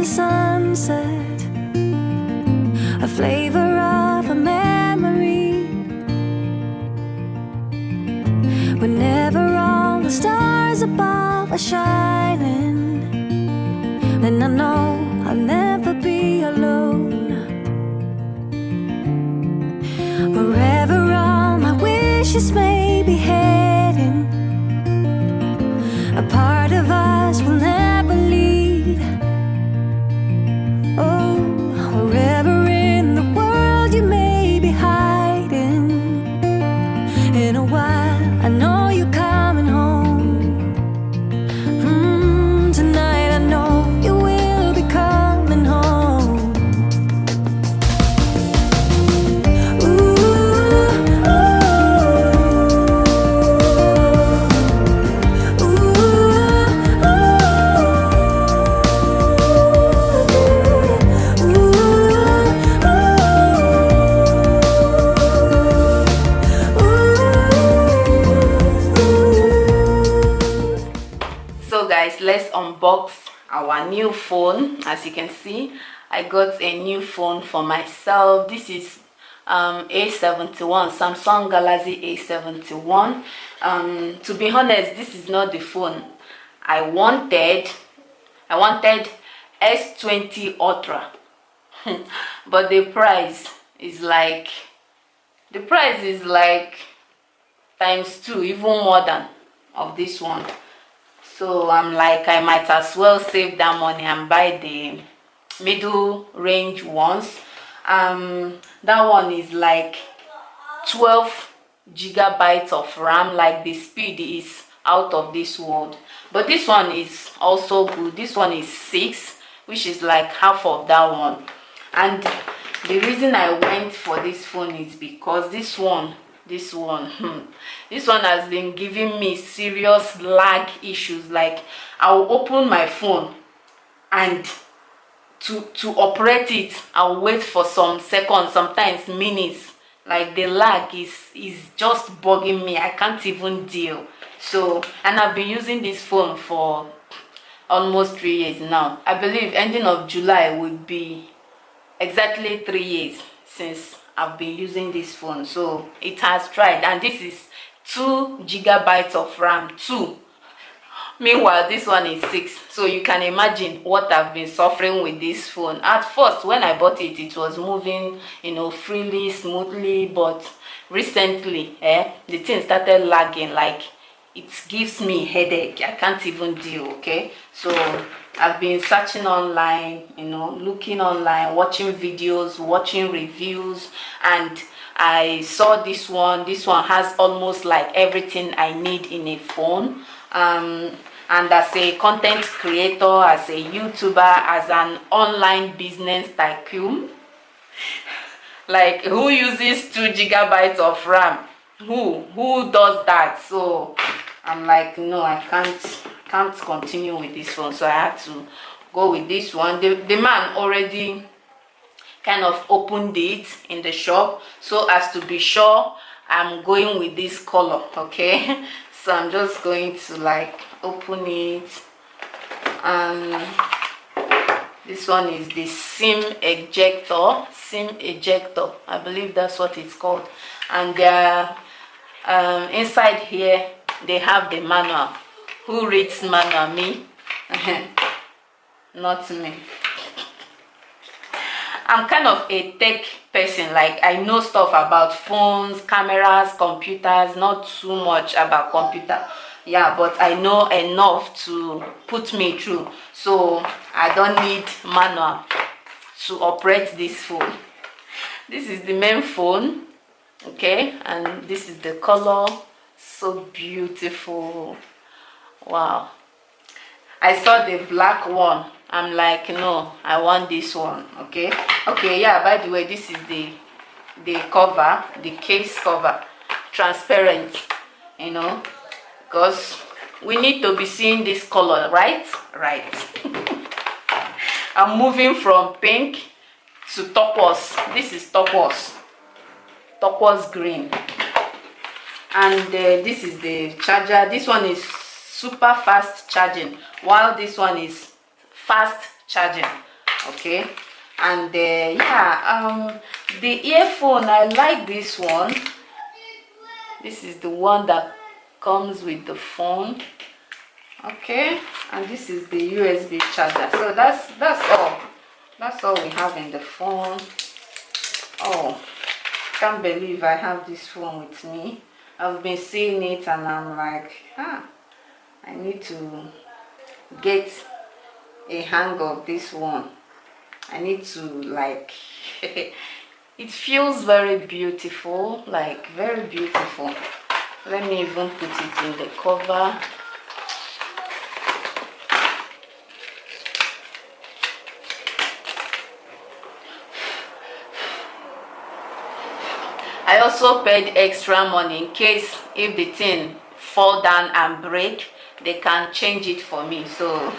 the sunset, a flavor of a memory. Whenever all the stars above are shining, then I know I'll never be alone. Wherever all my wishes may be heading, a part of us will never leave. Oh, wherever in the world you may be hiding, in a while I know you're coming home. Tonight I know you will be coming home. So guys, let's unbox our new phone. As you can see, I got a new phone for myself. This is a71, Samsung Galaxy A71. To be honest, this is not the phone I wanted. I wanted S20 Ultra but the price is like ×2, even more than of this one. So I'm like, I might as well save that money and buy the middle range ones. That one is like 12 gigabytes of RAM. Like, the speed is out of this world. But this one is also good. This one is 6, which is like half of that one. And the reason I went for this phone is because this one has been giving me serious lag issues. Like, I'll open my phone and to operate it, I'll wait for some seconds, sometimes minutes. Like, the lag is just bugging me. I can't even deal. So, and I've been using this phone for almost 3 years now. I believe ending of July would be exactly 3 years since I've been using this phone. So it has tried, and this is 2 gigabytes of RAM, 2. Meanwhile, this one is 6. So you can imagine what I've been suffering with this phone. At first, when I bought it, it was moving, freely, smoothly. But recently, the thing started lagging. Like, it gives me headache. I can't even deal. Okay, so I've been searching online, looking online, watching videos, watching reviews, and I saw this one. This one has almost like everything I need in a phone. And as a content creator, as a YouTuber, as an online business tycoon, like, who uses 2 gigabytes of RAM? Who does that? So I'm like, no, I can't continue with this phone. So I had to go with this one. The man already kind of opened it in the shop, so as to be sure I'm going with this color. Okay, so I'm just going to like open it. And this one is the SIM ejector. I believe that's what it's called. And inside here they have the manual. Who reads manual? Me? Not me. I'm kind of a tech person. Like, I know stuff about phones, cameras, computers. Not too much about computer, yeah, but I know enough to put me through. So I don't need manual to operate this phone. This is the main phone. Okay, and this is the color. So beautiful. Wow. I saw the black one. I'm like, no, I want this one. Okay, yeah, by the way, this is the cover, the case cover, transparent, because we need to be seeing this color, right? I'm moving from pink to turquoise. This is turquoise green. And this is the charger. This one is super fast charging, while this one is fast charging. okay. And yeah, the earphone, I like this one. This is the one that comes with the phone, okay. And this is the USB charger. So that's all we have in the phone. Oh, can't believe I have this phone with me. I've been seeing it and I'm like, I need to get a hang of this one. I need to, like, it feels very beautiful, like very beautiful. Let me even put it in the cover. I also paid extra money in case if the thing fall down and break, they can change it for me. So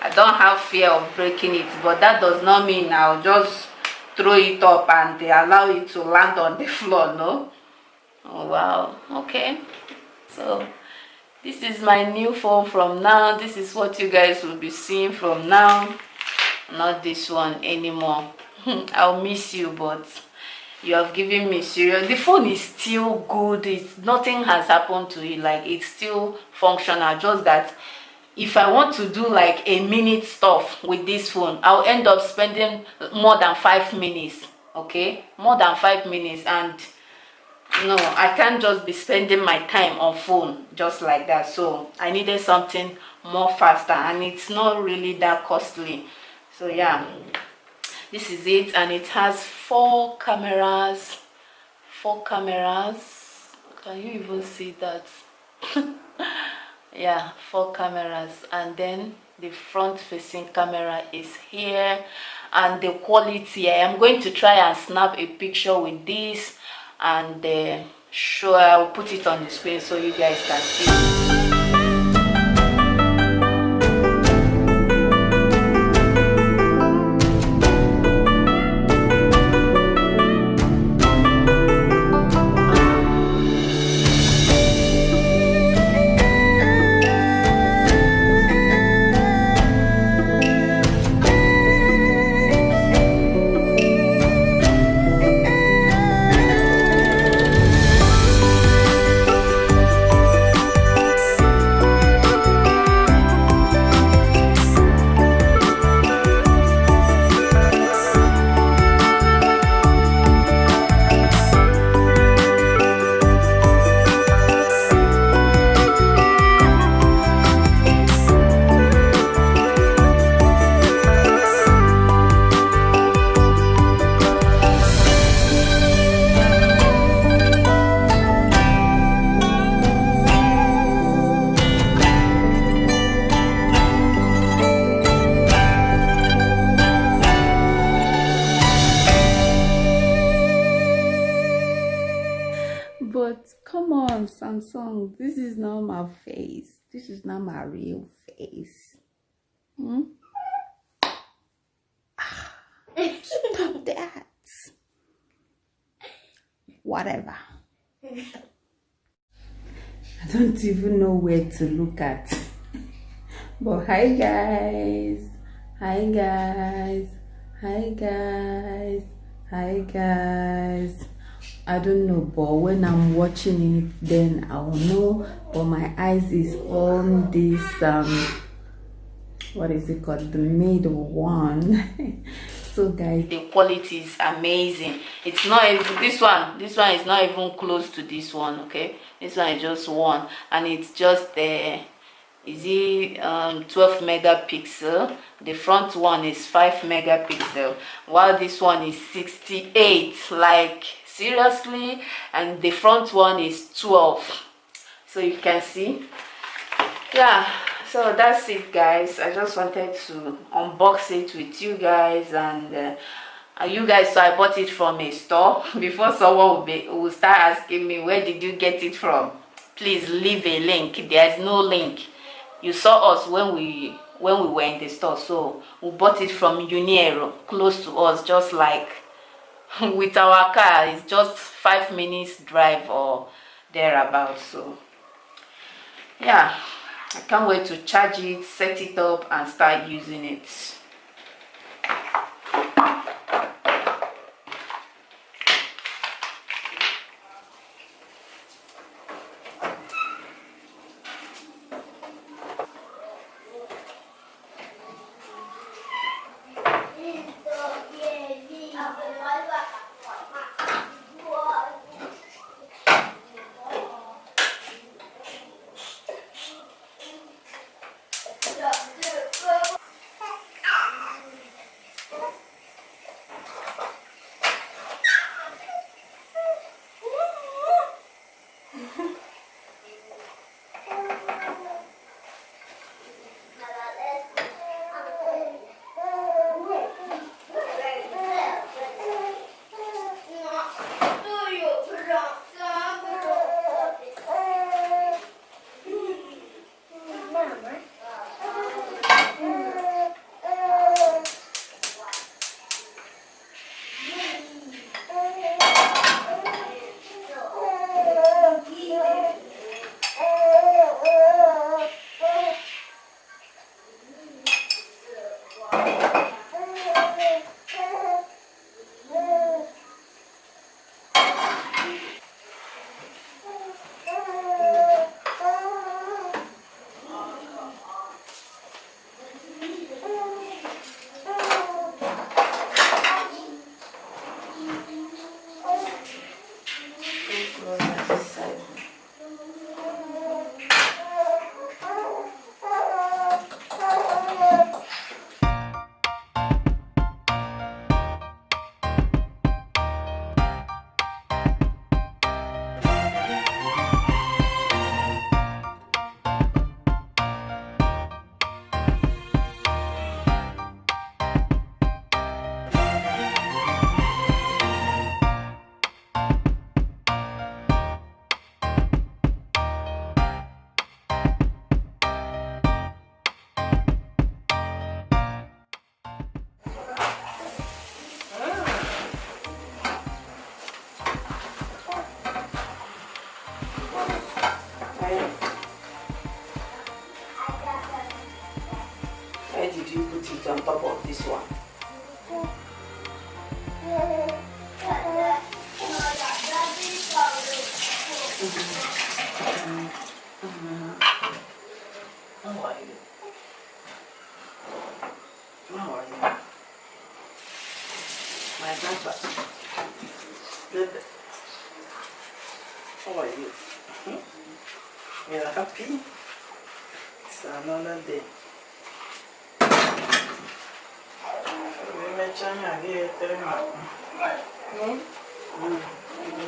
I don't have fear of breaking it, but that does not mean I'll just throw it up and they allow it to land on the floor. No. Oh wow, okay. So this is my new phone from now. This is what you guys will be seeing from now, not this one anymore. I'll miss you, but you have given me serious. The phone is still good. It's nothing has happened to it, like it's still functional. Just that if I want to do like a minute stuff with this phone, I'll end up spending more than 5 minutes, okay, more than 5 minutes. And no, I can't just be spending my time on phone just like that. So I needed something more faster, and it's not really that costly. So yeah, this is it. And it has 4 cameras. Can you even see that? Yeah, 4 cameras. And then the front facing camera is here. And the quality, I am going to try and snap a picture with this and sure, I'll put it on the screen so you guys can see. But come on, Samsung, this is not my face. This is not my real face. Stop that. Whatever. I don't even know where to look at. But hi guys. Hi guys. Hi guys. Hi guys. I don't know, but when I'm watching it, then I'll know. But my eyes is on this what is it called, the made one. So guys, the quality is amazing. It's not even this one is not even close to this one, okay. This one is just one, and it's just the 12 megapixel. The front one is 5 megapixel, while this one is 68, like seriously. And the front one is 12, so you can see. Yeah, so that's it guys. I just wanted to unbox it with you guys, and you guys, so I bought it from a store. Before someone will start asking me where did you get it from, please leave a link. There's no link. You saw us when we were in the store, so we bought it from Uniero, close to us, just like with our car. It's just 5 minutes drive or thereabouts. So yeah, I can't wait to charge it, set it up, and start using it. Where did you put it on top of this one? How are you? How are you? My grandpa. Baby. How are you? You're happy? It's another day.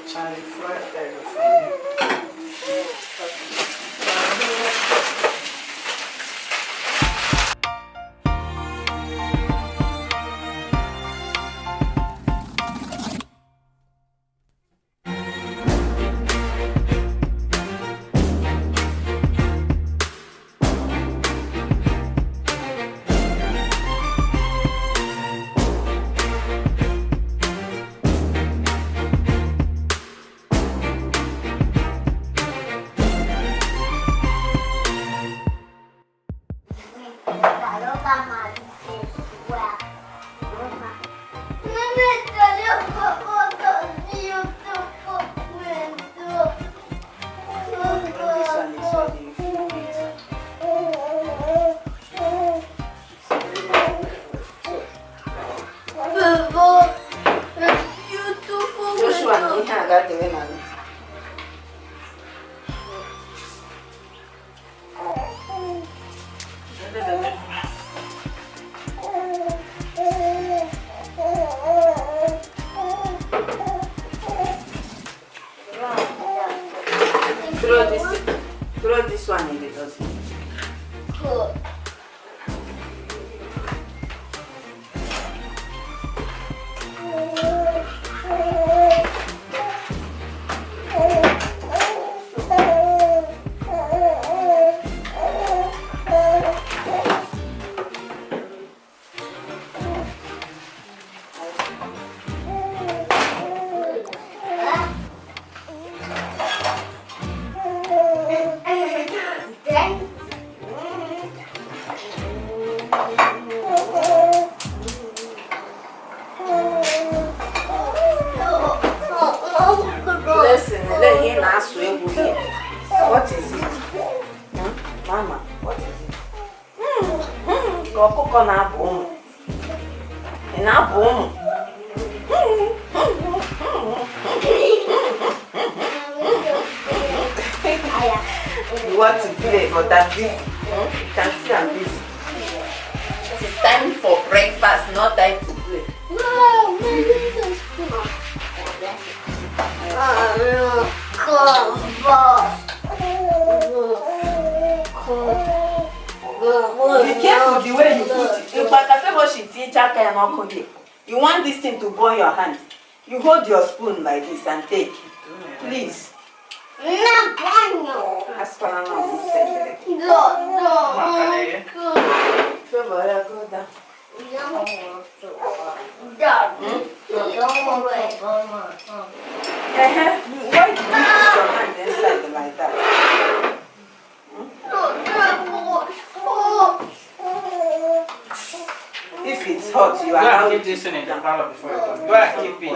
Charlie fried egg for throw this one in the dustbin. Cool. What is it? Mama, what is it? Your coco na boom. Na boom. You want to play, but I'm busy. You can see I'm busy. It's time for breakfast, not time to play. Be careful the way you put it. You want this thing to burn your hand. You hold your spoon like this and take. Please. Why did you put your hand inside like that? If it's hot, you are Go and allowed keep this in the parlor before you go. Go and keep it.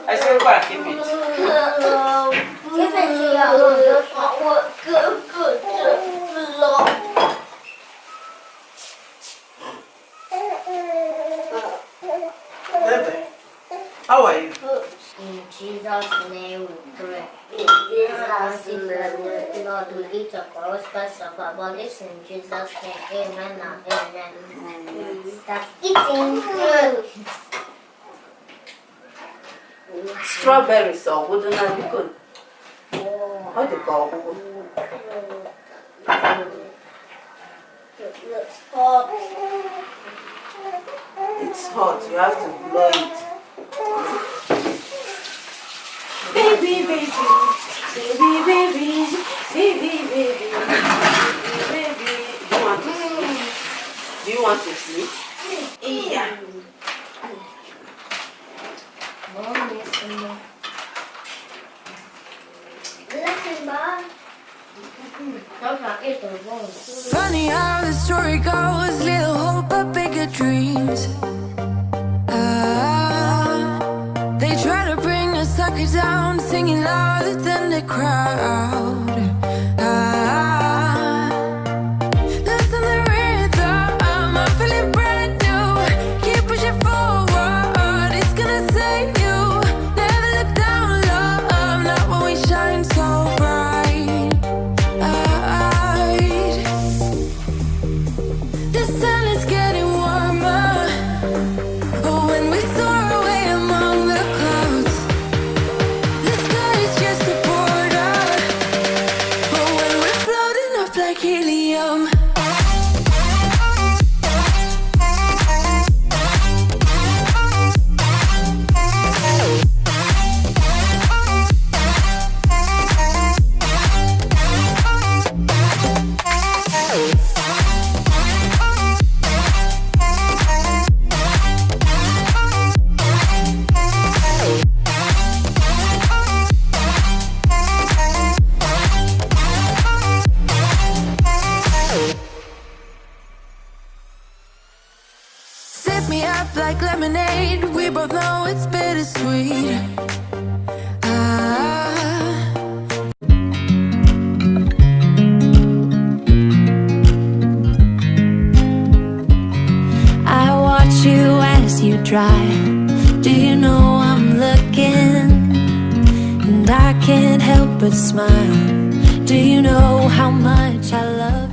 I said go and keep it. Baby, how are you? In Jesus' name we pray. Jesus is the Lord, we eat of our space of our bodies in Jesus' name. Amen and amen. Start eating. Strawberries or wouldn't that be good? What do you call it? It's hot, you have to blow it. Baby, baby, baby, baby, baby, baby, baby. Do you want to sleep? Yeah. Listen, Bob. Funny how the story goes, little hope but bigger dreams. They try to bring a sucker down, singing louder than the crowd. Listen the rhythm, I'm feeling brand new. Keep pushing forward, it's gonna save you. Never look down, love, not when we shine so bright. The sun is getting warmer. When we soar away among the clouds, the sky is just a border. But when we're floating up like helium, sip me up like lemonade. We both know it's bittersweet. I watch you as you drive. Do you know I'm looking? And I can't help but smile. Do you know how much I love you?